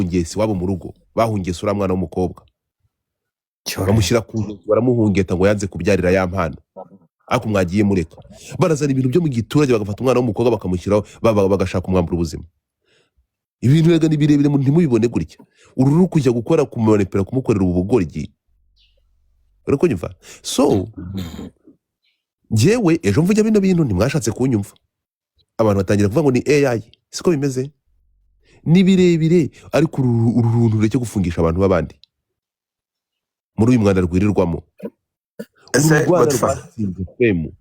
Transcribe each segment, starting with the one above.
ngesi wabo mu rugo bahungiye sura mwana w'umukobwa bamushyira ku nzu baramuhungeta ngo yanze kubyarira ya mpano ariko mwagiye mureka barazana ibintu byo mu giturage bagafata umwana w'umukobwa bakamushyiraho bagashaka umwambura ubuzima ibintu rega ni birebire ntimubibone gutya ururu kujya gukora kumonepera kumukorera ubugoryi uriko nyumva so jewe ejo mvuga bino bintu ntimwashatse kunyumva abantu batangira kuvuga ngo ni AI siko bimeze ni birebire ariko uruntu reke gufungisha abantu babandi muri uyu mwanda rwirirwamo rwatsinze femu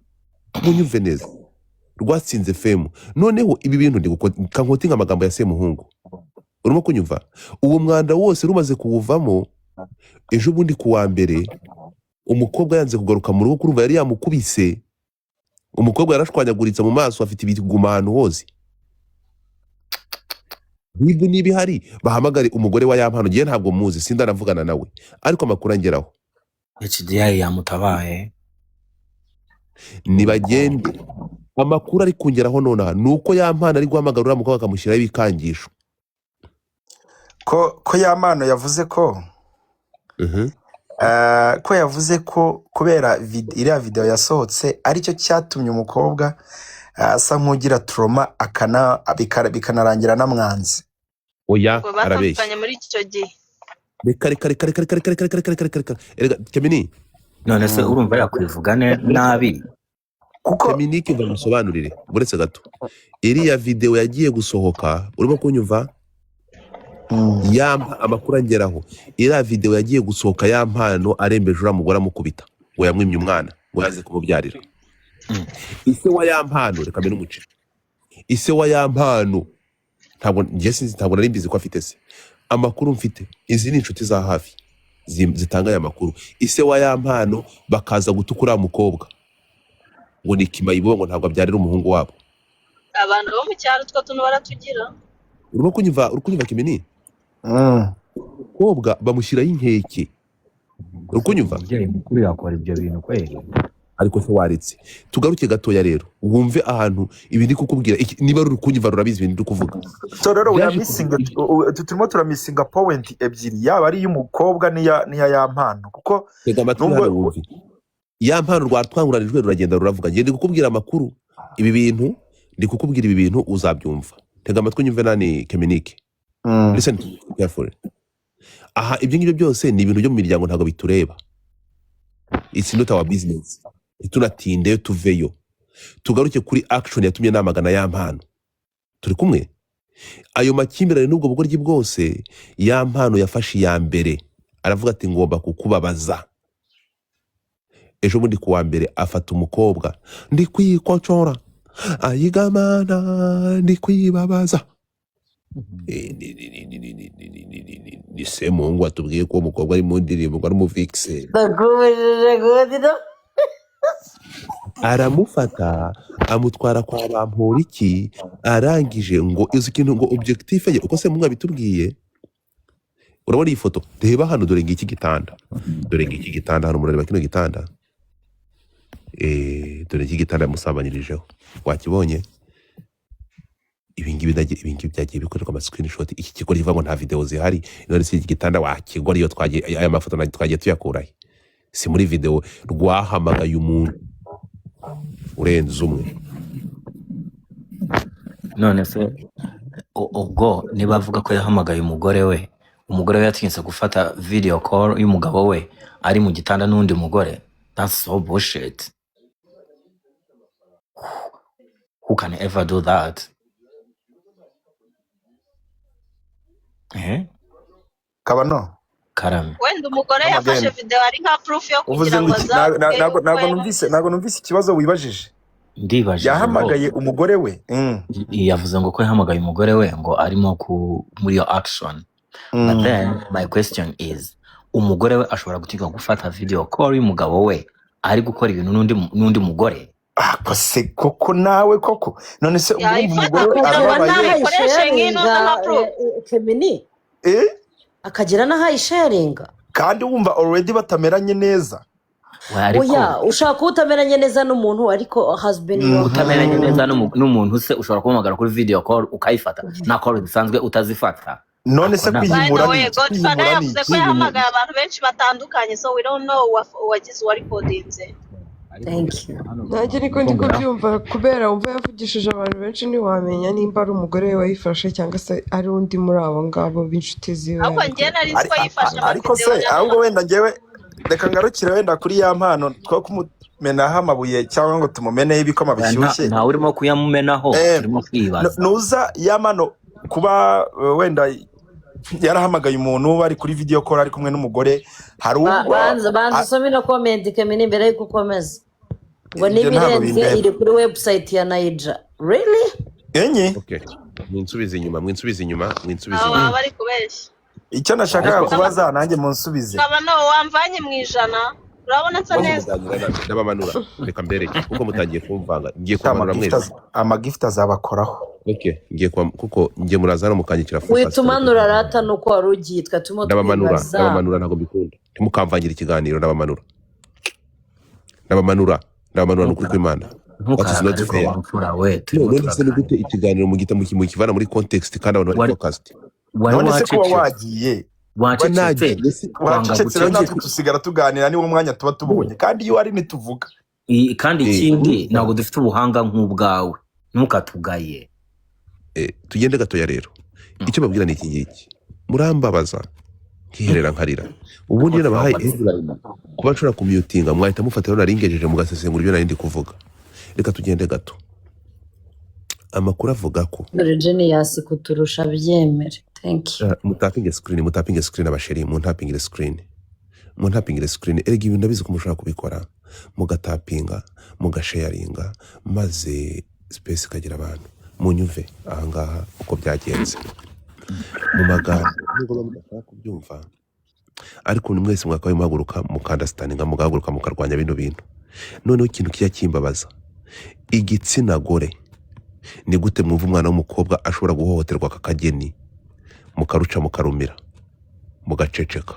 munyumve neza rwatsinze femu noneho ibi bintu ndi kankotinga amagambo ya Semuhungu urimo kunyumva uwo mwanda wose rumaze kuwuvamo ejo bundi kuwa mbere umukobwa yanze kugaruka mu rugo kurumva yari yamukubise umukobwa yarashwanyaguritse mu maso afite ibiguma ahantu hose bibu nibihari bahamagare umugore wa yampano giye ntabwo muzi sindanavugana nawe ariko amakuru angeraho HDI yamutabaye nibagende amakuru ari kungeraho nonaha nuko yampano ari guhamagarura umukobwa akamushyiraho ibikangisho ko yampano yavuze ko ko yavuze ko kubera iriya video yasohotse aricyo cyatumye umukobwa asa nk'ugira trauma bikanarangira namwanze oya arabeshya muri icyo gihe reka Kemini none se urumva yakwivuga nabi kuko Kemini kiva musobanurire buretse gato iriya video yagiye gusohoka urimo kunyumva yamba amakuru angeraho iriya video yagiye gusohoka yampano arembeje uramugora mukubita ngo yamwimye umwana ngo yaze kumubyarira ise wa yampano reka mbere umuciro ise wa yampano ntabwo nari mbizi ko afite se amakuru mfite izi ni inshuti za hafi zitanga aya makuru ise wa yampano bakaza gutukura mukobwa ngo ni Kimayibo ngo ntabwo abyarira umuhungu wabo abantu bo mu cyaro twa tuno baratugira urimo kunyumva Kimini umukobwa bamushyiraho inkeke urukunyumva mukuru yakora ibyo bintu kweli ariko se waretse tugaruke gatoya rero wumve ahantu ibi ndi kukubwira niba ruri kunyumva rurabizi ibintu ndi kuvuga so rero turimo turamisinga point ebyiri yaba ari y'umukobwa niya yampano kuko tega amatwi hano wumve yampano rwatwanguranijwe ruragenda ruravuga ngiye ndi kukubwira amakuru ibi bintu ndi kukubwira ibi bintu uzabyumva tega amatwi nyumve nani Keminike listen carefully aha ibyo ngibyo byose ni ibintu byo mu miryango ntago bitureba it's not our business tunatinde tuveyo tugaruke kuri action yatumye namagana yampano turi kumwe ayo makimbirane n'ubwo bugoryi bwose yampano yafashe ya mbere aravuga ati ngomba kukubabaza ejo bundi kuwa mbere afata umukobwa ndi kwikocora ayigamana ndi kwibabaza ni Semuhungu atubwiye ko umukobwa ari mu ndirimbo ngo ari mu Vixen aramufata amutwara kwa Bamporiki arangije ngo izi kintu ngo objectif ye uko Semuhungu abitubwiye urabona iyi foto reba hano dore ngiki gitanda hano murareba kino gitanda dore iki gitanda musabanyirijeho wakibonye ibingibi byagiye bikorerwa ama screenshot iki kigo rivuga ngo nta video zihari none se iki gitanda wakigora iyo twagiye aya mafoto twagiye tuyakurahe si muri video rwahamagaye umuntu urenze umwe none se ubwo niba avuga ko yahamagaye umugore we yatinze gufata video call y'umugabo we ari mu gitanda n'undi mugore that's so bullshit who can ever do that kabano karame wenda umugore yafashe video ari nka proof yo kugira ngo ntago numvise ikibazo wibajije ndibajije yahamagaye umugore we yavuze ngo ko yahamagaye umugore we ngo arimo muri yo action but then my question is umugore we ashobora gutiga gufata video call y'umugabo we ari gukora ibintu n'undi mugore se koko nawe koko none se umugore arabaye Kemini akagira n'ahayisharinga kandi wumva already batameranye neza oya ushaka utameranye neza n'umuntu ariko husband utameranye neza n'umuntu se ushobora kumamagara kuri video call ukayifata na call bisanzwe utazifata none se Ako na- By the kwihimura way, ni iki Godfather kwihimura ni yavuze ko iki yahamagaye abantu benshi batandukanye, so we don't know uwagize uwarikodinze. Thank you. nanjye niko ndi kubyumva kubera wumva yavugishije abantu benshi ntiwamenya nimba ari umugore we wayifashe cyangwa se ari undi muri abo ngabo b'inshuti ziwe Ahubwo njye nari nzi ko yifashe ariko se amavideo ahubwo wenda njyewe reka ngarukire wenda kuri ya mpano two kumumenaho amabuye cyangwa ngo tumumeneho ibikoma bishyushye ntawe urimo kuyamumenaho turimo kwibaza nuza ya mpano kuba wenda yarahamagaye umuntu bari kuri video call ari kumwe n'umugore hari ubwo banza usome na comment Kemini mbere yuko ukomeza ngo Ibyo ntabwo n'ibirenze bindeba. iri kuri website ya Naija really enye Okay. Mwinsubize inyuma abo baba bari kubeshya. icyo nashakaga kubaza nanjye munsubize Nkaba no wamvanye mu ijana, urabona nsa neza. ndabamanura reka mbereke kuko mutangiye kumvanga ngiye kumanura mwese amagift azabakoraho okay ngiye kuko ngiye muraza no mukanyikira witumanura rata nuko wari ugiye twatuma ndabamanura ntago mbikunda ntimukamvangira ikiganiro ndabamanura n'ukuri kw'Imana ntukaragare ko wamfura we turimo none se ni gute ikiganiro mu kivana muri context kandi abantu bari focused wari none se kuba wacecetse wagiye wanga wacecetse rero natwe guceceka dusigara tuganira niwo mwanya tuba tubonye kandi iyo ari ntituvuga kandi ikindi ntabwo dufite ubuhanga nk'ubwawe ntukatugaye tugende gatoya rero icyo babwira ni iki ngiki murambabaza nkiherera nkarira ubundi nabahaye headline kuba nshobora kumyutinga mwahita mufatira naringejeje mugasesengura ibyo narindi kuvuga reka tugende gato amakuru avuga ko Genius kuturusha byemere thank you mutapinge screen abasheri muntapinge screen erega ibintu ndabizi ko mushobora kubikora mugatapinga mugasharinga maze space kagira abantu munyuve ahangaha uko byagenze mu magambo nubwo bamudashaka kubyumva ariko ni mwese mwakabaye muhaguruka mukandastandinga mugahaguruka mukarwanya bino bintu noneho ikintu kijya kimbabaza igitsina gore ni gute mwumva umwana w'umukobwa ashobora guhohoterwa akakageni mukaruca mukarumira mugaceceka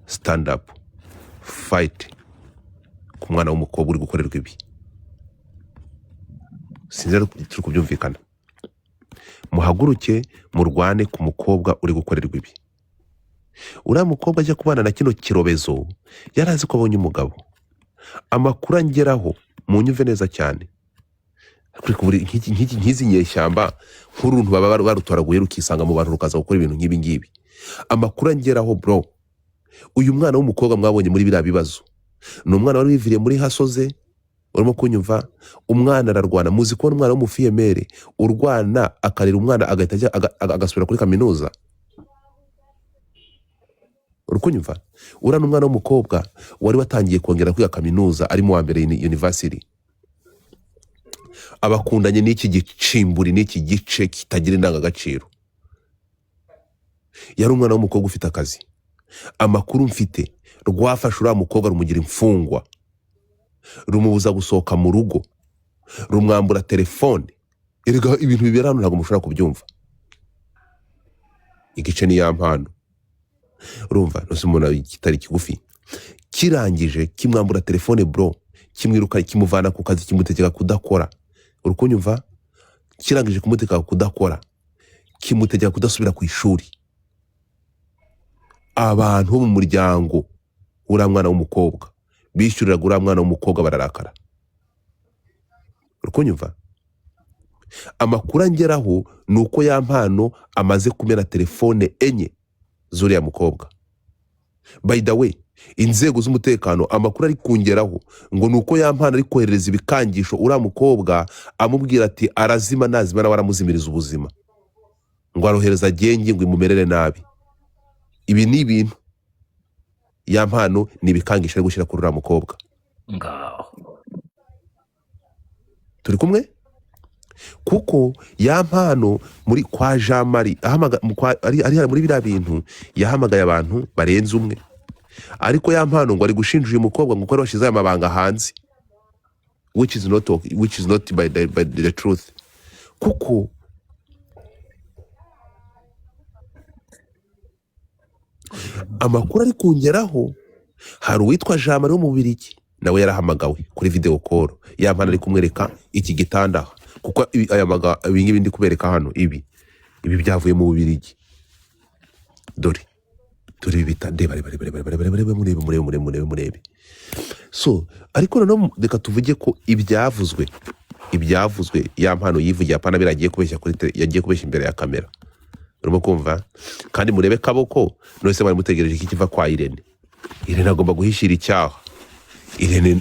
stand up fight ku mwana w'umukobwa uri gukorerwa ibi sinzero turi kubyumvikana muhaguruke murwane ku mukobwa uri gukorerwa ibi uriya mukobwa ajya kubana na kino kirobezo yarazi ko abonye umugabo amakuru angeraho munyumve neza cyane nk'izi nyeshyamba nk'uruntu baba barutoraguye rukisanga mu bantu rukaza gukora ibintu nk'ibi ngibi amakuru angeraho bro uyu mwana w'umukobwa mwabonye muri biriya bibazo ni umwana wari wiviriye muri hasoze urimo kunyumva umwana ararwana muzi ko umwana w'umufiyemere urwana akarira umwana agahita ajya agasubira kuri kaminuza urukunyumva urana umwana w'umukobwa wari watangiye kongera kwiga kaminuza ari mu wa mbere university abakundanye n'iki gicimburi n'iki gice kitagira indangagaciro yari umwana w'umukobwa ufite akazi amakuru mfite rwafashe uriya mukobwa rumugira imfungwa rumubuza gusohoka mu rugo rumwambura telefone erega ibintu bibera hano ntabwo mushobora kubyumva igice ni ya mpano urumva nose umuntu kitari kigufi kirangije kimwambura telefone bro kimwiruka kimuvana ku kazi kimutegeka kudakora urukunyumva kirangije kumutegeka kudakora kimutegeka kudasubira ku ishuri abantu bo mu muryango uriya mwana w'umukobwa bishyuriraga uriya mwana w'umukobwa bararakara urukunyumva amakuru angeraho ni uko ya mpano amaze kumena telefone enye z'uriya mukobwa by the way inzego z'umutekano amakuru ari kungeraho ngo ni uko ya mpano ari koherereza ibikangisho uriya mukobwa amubwira ati arazima nazima nawe aramuzimiriza ubuzima ngo arohereza genge ngo imumerere nabi ibi ni ibintu ya mpano ni ibikangisho ari gushyira kuri uriya mukobwa ngaho turi kumwe kuko ya mpano muri kwa Jean Marie ari muri biriya bintu yahamagaye abantu barenze umwe ariko ya mpano ngo ari gushinja uyu mukobwa ngo ukore washize amabanga hanze which is not by the truth kuko amakuru ari kungeraho hari uwitwa Jean Marie wo mu Bubiligi nawe yarahamagawe kuri video call ya mpano ari kumwereka iki gitanda kuko aya maga ibingibi ndi kubereka hano ibi byavuye mu Bubiligi dore bita murebe so ariko noneho reka tuvuge ko ibyavuzwe ya mpano yivugiye apana biragiye kubeshya yagiye kubeshya imbere ya kamera urimo kumva kandi murebe kaboko nose bari mutegereje iki kiva kwa Irene agomba guhishira icyaha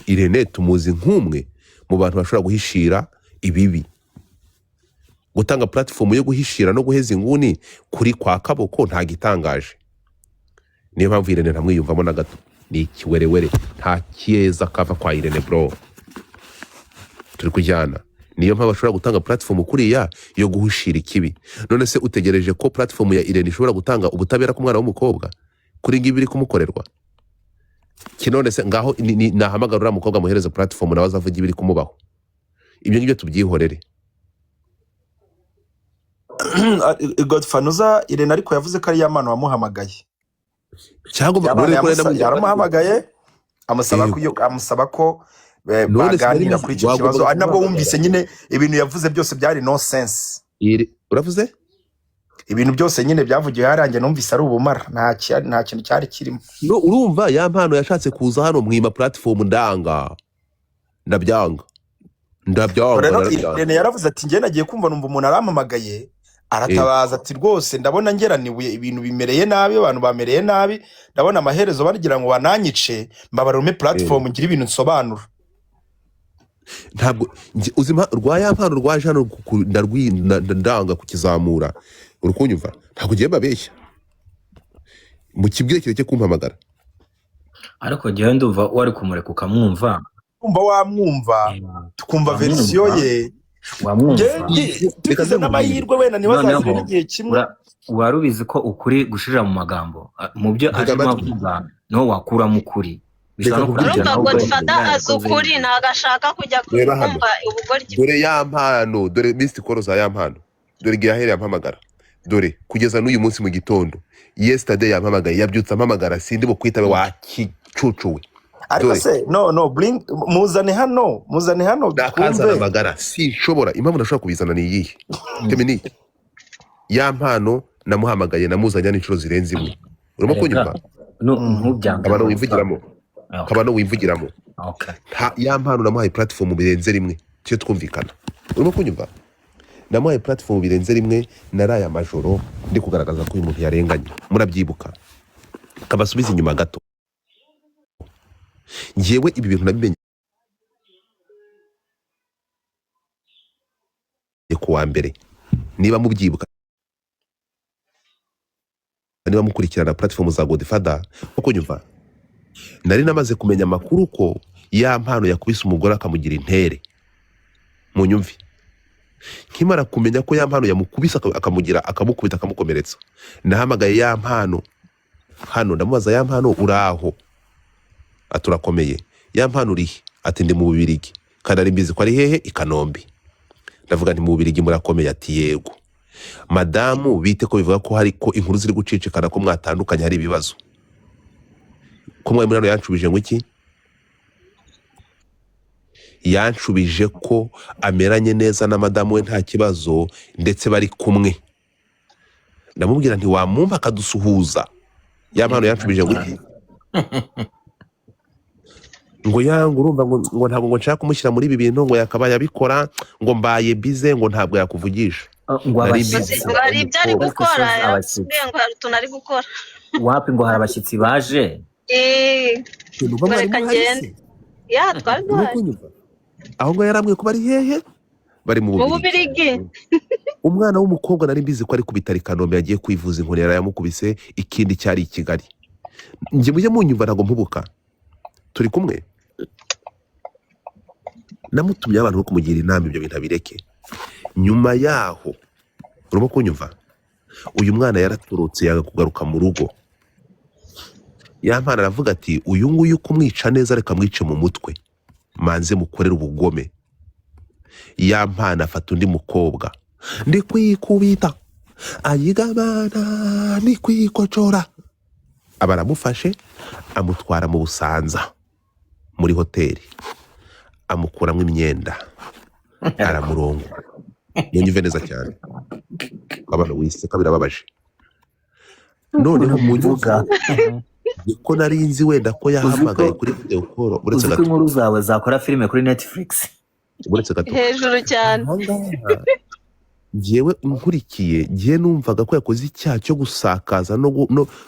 Irene tumuzi nk'umwe mu bantu bashobora guhishira ibibi gutanga platform yo guhishira no guheza inguni kuri kwa kaboko nta gitangaje niyo mpamvu Irene ntamwiyumvamo na gato ni ikiwerewere nta kieza kava kwa Irene bro turi kujyana niyo mpamvu ashobora gutanga platform kuriya yo guhishira ikibi none se utegereje ko platform ya Irene ishobora gutanga ubutabera ku mwana w'umukobwa kuri ngibi biri kumukorerwa kinone se ngaho nahamagarura umukobwa muhereza platform nawe azavuga ibiri kumubaho ibyo ngibyo tubyihorere Godfanuza Irene ariko yavuze ko ari yamano wamuhamagaye cyangwa yaramuhamagaye amusaba ko baganira kuri icyo kibazo ari nabwo wumvise nyine ibintu yavuze byose byari no sense uravuze ibintu byose nyine byavugiye harangiye numvise ari ubumara nta kintu cyari kirimo urumva ya mpano yashatse kuza hano mwima platform ndabyanga Irene yaravuze ati njye nagiye kumva numva umuntu arampamagaye aratabaza ati rwose ndabona ngeraniwe ibintu bimereye nabi abantu bamereye nabi ndabona amaherezo bagira ngo bananyice mbabarume platform ngira ibintu nsobanura ntabwo uzima rwa ya mpano rwaje hano ndanga kukizamura urukunyumva ntabwo giye babeshya mu kibwirekere cyo kumpamagara ariko gihe ndumva wari kumureka ukamwumva wamwumva tukumva version ye tugize n'amahirwe wenda ntibazazire n'igihe kimwe warubizi ko ukuri gushirira mu magambo mu byo arimo avuga no wakuramo ukuri urumva Godfather azi ukuri ntago ashaka kujya kumva ubugoryi dore ya mpano dore Mr. Koroza ya mpano dore igihe ahereye ampamagara dore kugeza n'uyu munsi mu gitondo yesterday yampamagaye yabyutse ampamagara sindi bukwitabe wakicucuwe ariko se no bring muzane hano twumve amagara sinshobora impamvu nashobora kubizana ni iyihe Teminike ya mpano namuhamagaye namuzanya n'inshuro zirenze imwe urimo kunyumva kabano wivugiramo okay ya mpano namuhaye platform birenze rimwe cyo twumvikana urimo kunyumva namuhaye platform birenze rimwe naraye amajoro ndi kugaragaza ko uyu muntu yarenganye murabyibuka kabasubiza inyuma gato ngewe ibi bintu nabimenye kuwa mbere niba mubyibuka niba mukurikirana platform za Godfather uko nyumva nari namaze kumenya amakuru ko ya mpano yakubise umugore akamugira intere mu nyumvi nkimara kumenya ko ya mpano yamukubise akamukubita akamukomeretsa nahamagaye ya mpano hano ndamubaza ya mpano uraho aturakomeye ya mpano urihe ati ndi mu Bubiligi kandi ari mbizi ko ari hehe i Kanombe ndavuga nti mu Bubiligi murakomeye ati yego madamu bite ko bivuga ko hari ko inkuru ziri gucicikana ko mwatandukanye hari ibibazo ko mwe muri yanshubije ngo iki yanshubije ko ameranye neza na madamu we nta kibazo ndetse bari kumwe ndamubwira nti wamumva akadusuhuza ya mpano yanshubije ngo iki ngo yangu urumva ngo ntabwo ngo nshaka kumushyira muri ibi bintu ngo yakaba yabikora ngo mbaye bize ngo ntabwo yakuvugisha ngo hari ibyo ari gukora yasubiye ngo hari utuntu ari gukora wapi ngo hari abashyitsi baje reka ngende twari duhari aho ngo yaramwe ko bari hehe bari mu Bubiligi umwana w'umukobwa nari mbizi ko ari ku bitaro i Kanombe yagiye kwivuza inkorera yamukubise ikindi cyari i Kigali njye mujye munyumva ntago mpubuka turi kumwe namutumye abantu bo kumugira inama ibyo bintu abireke nyuma yaho urimo kunyumva uyu mwana yaraturutse yaga kugaruka mu rugo ya mpana aravuga ati uyu nguyu kumwica neza reka mwice mu mutwe manze mukorera ubugome ya mpana afata undi mukobwa ndi kwikubita ayigabana ndi kwikocora abaramufashe amutwara mu Busanza muri hoteli amukuramo imyenda aramurongo yanyuve neza cyane abana wise kabirababaje noneho mu uvuga nyumve ko nari nzi wenda ko yahamagaye kuri video call. Uretse uzi ko gato, inkuru zawe zakora filime kuri Netflix. uretse gato, hejuru cyane. ahangaha njyewe nkurikiye, njye numvaga ko yakoze icyaha cyo gusakaza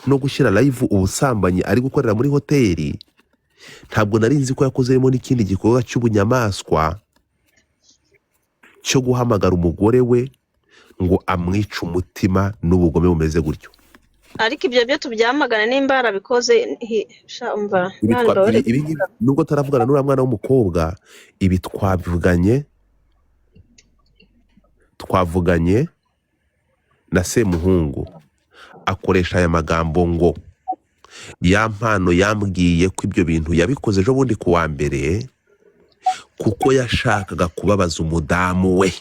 no gushyira live ubusambanyi ari gukorera muri hoteli. Ntabwo nari nzi ko yakozemo n'ikindi gikorwa cy'ubunyamaswa cyo guhamagara umugore we ngo amwice umutima n'ubugome bumeze gutyo. Ariko ibyo byo tubyamagana nimba yarabikoze umva Ibi nubwo taravugana n'uriya mwana w'umukobwa, ibi twavuganye na Semuhungu, akoresha aya magambo ngo ya mpano yambwiye ko ibyo bintu yabikoze ejo bundi ku wa mbere kuko yashakaga kubabaza umudamu we.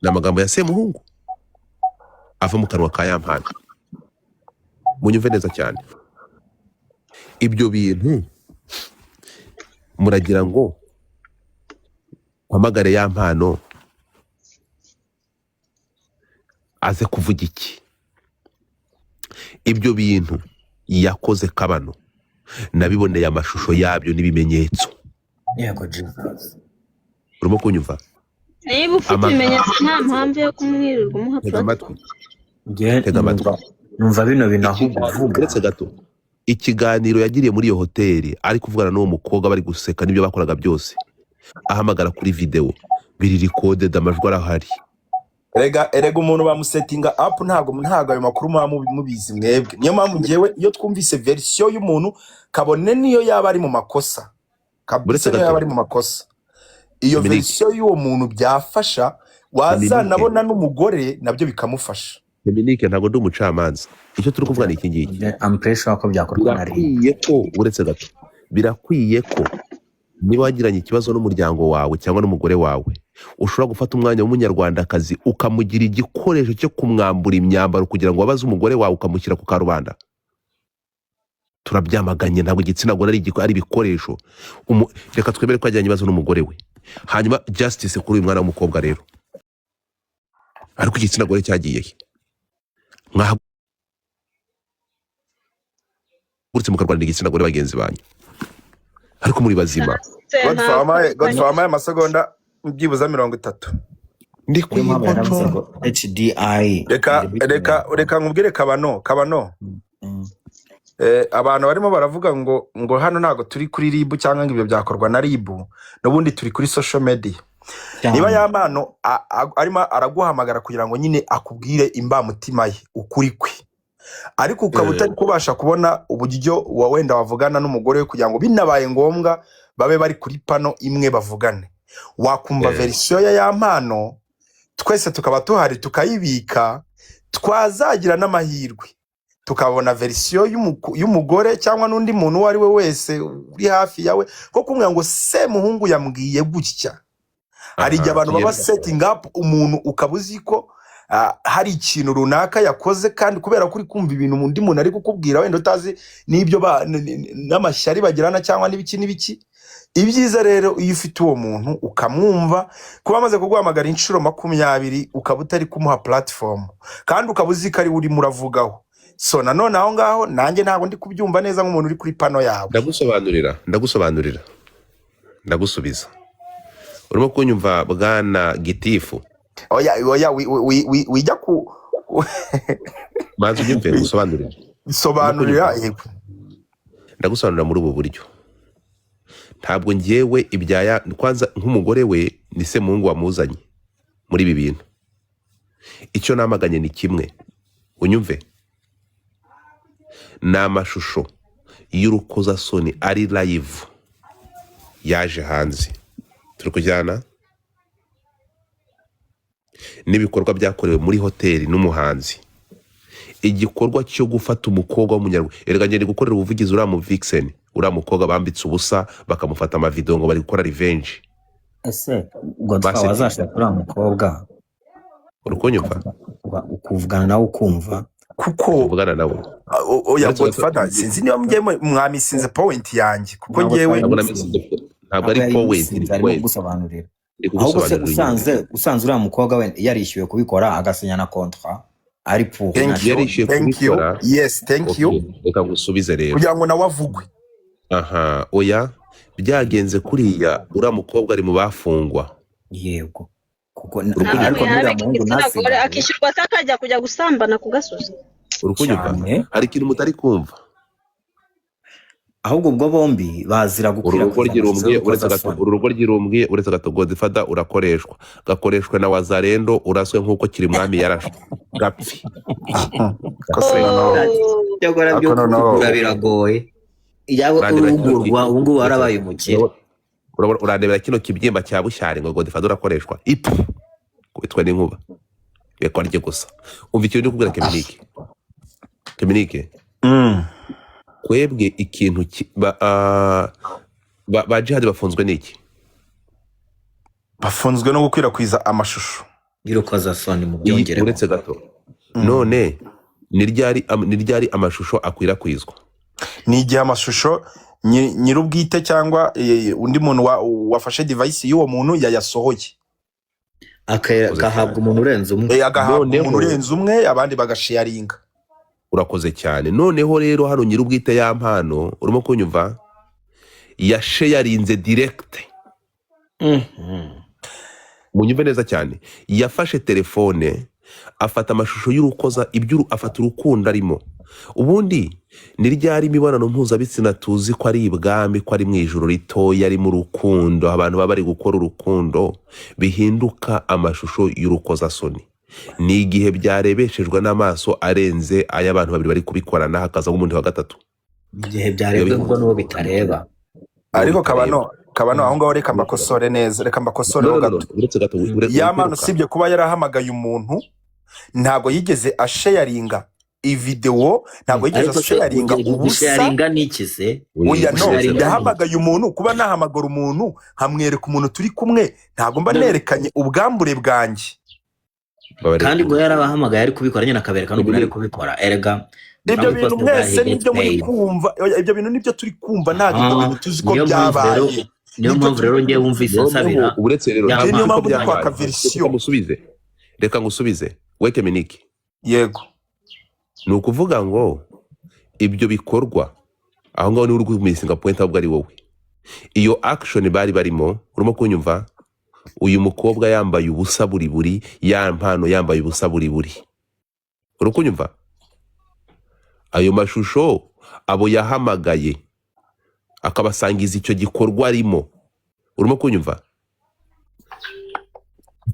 Ni amagambo ya Semuhungu ava mu kanwa ka ya mpano. Munyumve neza cyane, ibyo bintu muragira ngo mpamagare ya mpano aze kuvuga iki? Ibyo bintu yakoze Kabano nabiboneye amashusho yabyo n'ibimenyetso. Yego Jesus. Urimo kunyumva? niba ufite ibimenyetso nta mpamvu yo kumwirirwa umuha Tega amatwi, Tega amatwi. Numva bino bintu ahubwo uvuga. Uretse gato, ikiganiro yagiriye muri iyo hoteli ari kuvugana n'uwo mukobwa bari guseka n'ibyo bakoraga byose, ahamagara kuri video biri recorded, amajwi arahari. Erega umuntu bamusetinga up ntago ayo makuru mubizi mwebwe. Niyo mpamvu ngewe iyo twumvise version y'umuntu kabone niyo yaba ari mu makosa, kabone niyo yaba ari mu makosa, iyo version y'uwo muntu byafasha, wazanabona n'umugore nabyo bikamufasha. Dominique, ntago ndi umucamanza, icyo turi kuvuga ni iki ngiki. I'm pretty sure ko byakorwa na Birakwiye ko, uretse gato, birakwiye ko niba wagiranye ikibazo n'umuryango wawe cyangwa n'umugore wawe, ushobora gufata umwanya w'umunyarwandakazi ukamugira igikoresho cyo kumwambura imyambaro kugira ngo wabaze umugore wawe ukamushyira ku karubanda. Turabyamaganye, ntabwo igitsina gore ari ibikoresho. Reka twemere ko yagiranye ibibazo n'umugore we, hanyuma justice kuri uyu mwana w'umukobwa rero. Ariko igitsina gore cyagiye he? Uretse mukarwanira igitsina gore bagenzi banyu, ariko muri bazima. Godfather amasegonda byibuza 30. Ndi kwikontrol HDI. Reka nkubwire Kabano. Abantu barimo baravuga ngo hano ntago turi kuri RIB cyangwa ngo ibyo byakorwa na RIB, n'ubundi turi kuri social media. Niba yamano arimo araguhamagara kugira ngo nyine akubwire imbamutima ye ukuri kwe, ariko ukaba utari kubasha kubona uburyo wenda wavugana n'umugore we kugira ngo binabaye ngombwa babe bari kuri pano imwe bavugane, wakumva version ya yampano, twese tukaba tuhari tukayibika, twazagira n'amahirwe tukabona version y'umugore cyangwa n'undi muntu wari we wese uri hafi yawe ko kumwe ngo Semuhungu yambwiye gutya. Hari igihe abantu baba setting up umuntu ukabuzi ko hari ikintu runaka yakoze, kandi kubera kuri kumva ibintu undi muntu ari kukubwira wenda utazi n'ibyo n'amashyari bagirana cyangwa n'ibiki. Ibyiza rero iyo ufite uwo muntu ukamwumva, kuba amaze kuguhamagara inshuro 20 ukaba utari kumuha platform kandi ukabuzi ko ari uri muravugaho, so nanone aho ngaho nanjye ntabwo ndi kubyumva neza nk'umuntu uri kuri pano yawe. Ndagusobanurira ndagusubiza. Urimo kunyumva bwana Gitifu? Oya wijya ku Manzi unyumve sobanurira. Ndagusobanurira muri ubu buryo. Ntabwo ngewe ibyaya kwanza nk'umugore we ni Semuhungu wamuzanye muri ibi bintu. Icyo namaganye ni kimwe, unyumve, ni amashusho y'urukozasoni ari live yaje hanze, turi kujyana n'ibikorwa byakorewe muri hoteli n'umuhanzi. Igikorwa cyo gufata umukobwa w'umunyarwanda, erega ngende gukorera ubuvugizi uriya mu Vixen, uriya mukobwa bambitse ubusa bakamufata amavideo ngo bari gukora revenge. Ese Godfather wazashaka uriya mukobwa urukunyumva ukuvugana nawe ukumva kuko uvugana nawe. Oya Godfather, sinzi niba mujye mwamisinze point yanjye kuko ngewe ntabwo ari point, ari gusobanurira. Ahubwo se usanze uriya mukobwa we yarishyuye kubikora agasinya na contrat, ari pour Thank nation. you. yarishiye Thank you. kubikora. Yes, thank you. Okay, reka ngusubize rero. Kugira ngo nawe avugwe. Aha, oya byagenze kuriya uriya mukobwa ari mu bafungwa. Yego. Kuko Urukundo ariko Hano nuriya yarabika muhungu igitsina gore ntasigare akishyurwa se akajya kujya gusambana ku gasozi. urukunyumva cyane, hari ikintu mutari kumva. ahubwo ubwo bombi bazira Uru rugo gukwirakwiza amashusho ry'irumbwe uretse gato, y'urukozasoni. uru rugo ry'irumbwe uretse gato Godfather urakoreshwa, gakoreshwa na Wazalendo uraswe nk'uko kiri mwami yarashwe gapfi. Kose no. Cyakora byo Ako no. kugura biragoye. Yawe Urandebera kino urungurwa ubu ngubu warabaye umukire. urandebera kino kibyimba cya Bushyari ngo Godfather urakoreshwa ipu kubitwa n'inkuba bekwa rye gusa. Umva ikintu ndikubwira Keminike kwebwe ikintu ba jihad bafunzwe n'iki? Bafunzwe no gukwirakwiza amashusho Y'urukozasoni mu byongere. uretse gato none ni ryari amashusho akwirakwizwa? ni igihe amashusho nyir'ubwite cyangwa undi muntu wafashe device y'uwo muntu yayasohoye Agahabwa umuntu urenze umwe. agahabwa umuntu urenze umwe abandi bagasharinga. Urakoze cyane. Noneho rero hano nyir'ubwite ya mpano urimo kunyumva yasharinze direct. Munyumve neza cyane, yafashe telefone afata amashusho y'urukoza afata urukundo arimo. Ubundi ni ryari imibonano mpuzabitsina tuzi ko ari ibwami, ko ari mu ijoro ritoya ari mu rukundo abantu baba bari gukora urukundo bihinduka amashusho y'urukozasoni? Ni igihe byarebeshejwe n'amaso arenze ay'abantu babiri bari kubikorana hakaza nk'umuntu wa gatatu. Igihe byarebwe ngo n'uwo bitareba. Ariko kabano aho ngaho reka mbakosore neza, reka mbakosore ho gato. Yamana usibye kuba yarahamagaye umuntu ntago yigeze asharinga ivideo, ntago yigeze asharinga ubusa. Sharinga niki se? Oya no, yahamagaye umuntu, kuba nahamagara umuntu hamwereka umuntu turi kumwe ntago mba nerekanye ubwambure bwanjye. Kandi ngo yarabahamagaye ari kubikora nyine akabereka n'umuntu ari kubikora. Erega ibyo bintu mwese nibyo muri kumva, ibyo bintu nibyo turi kumva, ntago ibyo bintu tuzi ko byabaye. Niyo mpamvu rero ngiye wumvise nsabira. Uretse rero niyo mpamvu twaka version. Reka ngusubize weke Miniki. Yego. Ni ukuvuga ngo ibyo bikorwa aho ngaho ni uri kumisinga point ahubwo ari wowe. Iyo action bari barimo urimo kunyumva, uyu mukobwa yambaye ubusa buri ya mpano yambaye ubusa buri. Uri kunyumva? Ayo mashusho abo yahamagaye akabasangiza icyo gikorwa arimo. Urimo kunyumva?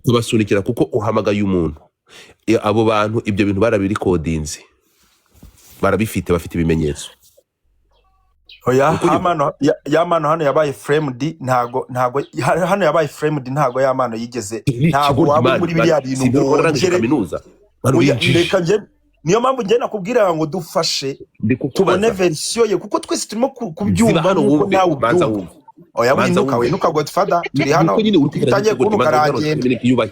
Tubasunikira kuko uhamagaye umuntu. Abo bantu ibyo bintu barabirikodinze, barabifite, bafite ibimenyetso. Oya yamano hano yabaye framed, ntago hano yabaye framed, ntago yamano yigeze, ntago waba muri biriya bintu kaminuza. Reka nje niyo mpamvu ngiye nakubwira ngo dufashe tubone version ye, kuko twese turimo kubyumva nuko nawe ubyumva. Oya winuka Godfather, turi hano utangiye kunuka aragenda.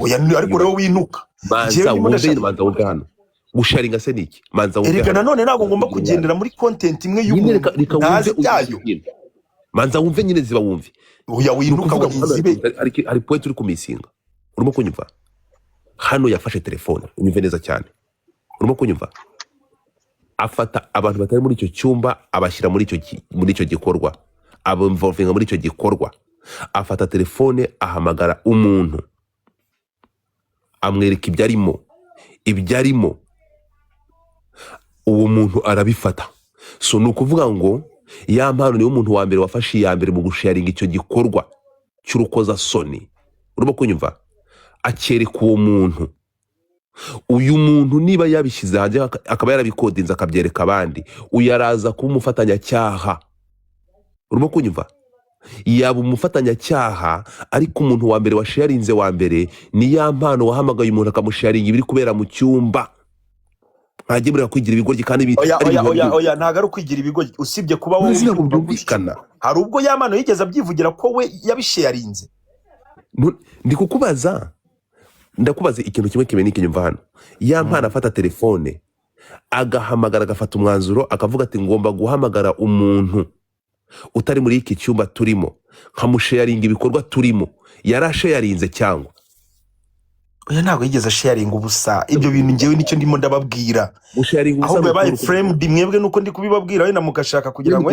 Oya ariko rero winuka. Manza wumve hano. Gusharinga se niki? Manza wumve. Erega nanone ntago ngomba kugendera muri content imwe y'umuntu. Ntazi byayo. Manza wumve nyine ziba wumve. Oya winuka wazibe. Ari point uri kumisinga. Urimo kunyumva? Hano yafashe telefone, unyumve neza cyane. Urimo kunyumva? Afata abantu batari muri icyo cyumba abashyira muri icyo gikorwa. Abo involvinga muri icyo gikorwa. Afata telefone ahamagara umuntu. Amwereka ibyarimo. Uwo muntu arabifata. So ni ukuvuga ngo ya mpano niyo muntu wa mbere wafashe iya mbere mu gusharinga icyo gikorwa cy'urukozasoni. Urimo kunyumva? Akereka uwo muntu. Uyu muntu niba yabishyize hanze akaba yarabikodinze akabyereka abandi, uyaraza kuba umufatanyacyaha. Urimo kunyumva? Yaba umufatanyacyaha, ariko umuntu wa mbere washarinze wa mbere ni ya mpano wahamagaye umuntu akamusharinga ibiri kubera mu cyumba. Ntajye muri kwigira ibigoryi kandi oya ntago ari kwigira ibigoryi, usibye kuba wowe byumvikana. Hari ubwo ya mpano yigeze abyivugira ko we yabisharinze. Ndi kukubaza, ndakubaza ikintu kimwe Keminike nyumva hano. Ya mpano afata telefone agahamagara, agafata umwanzuro akavuga ati ngomba guhamagara umuntu utari muri iki cyumba turimo nkamusharinga ibikorwa turimo. Yarasharinze cyangwa oya ntabwo yigeze sharing ubusa ibyo bintu ngewe nicyo ndimo ndababwira gusharinga ubusa ahubwo yabaye n'ukuri framed mwebwe nuko ndi kubibabwira wenda mugashaka kugira ngo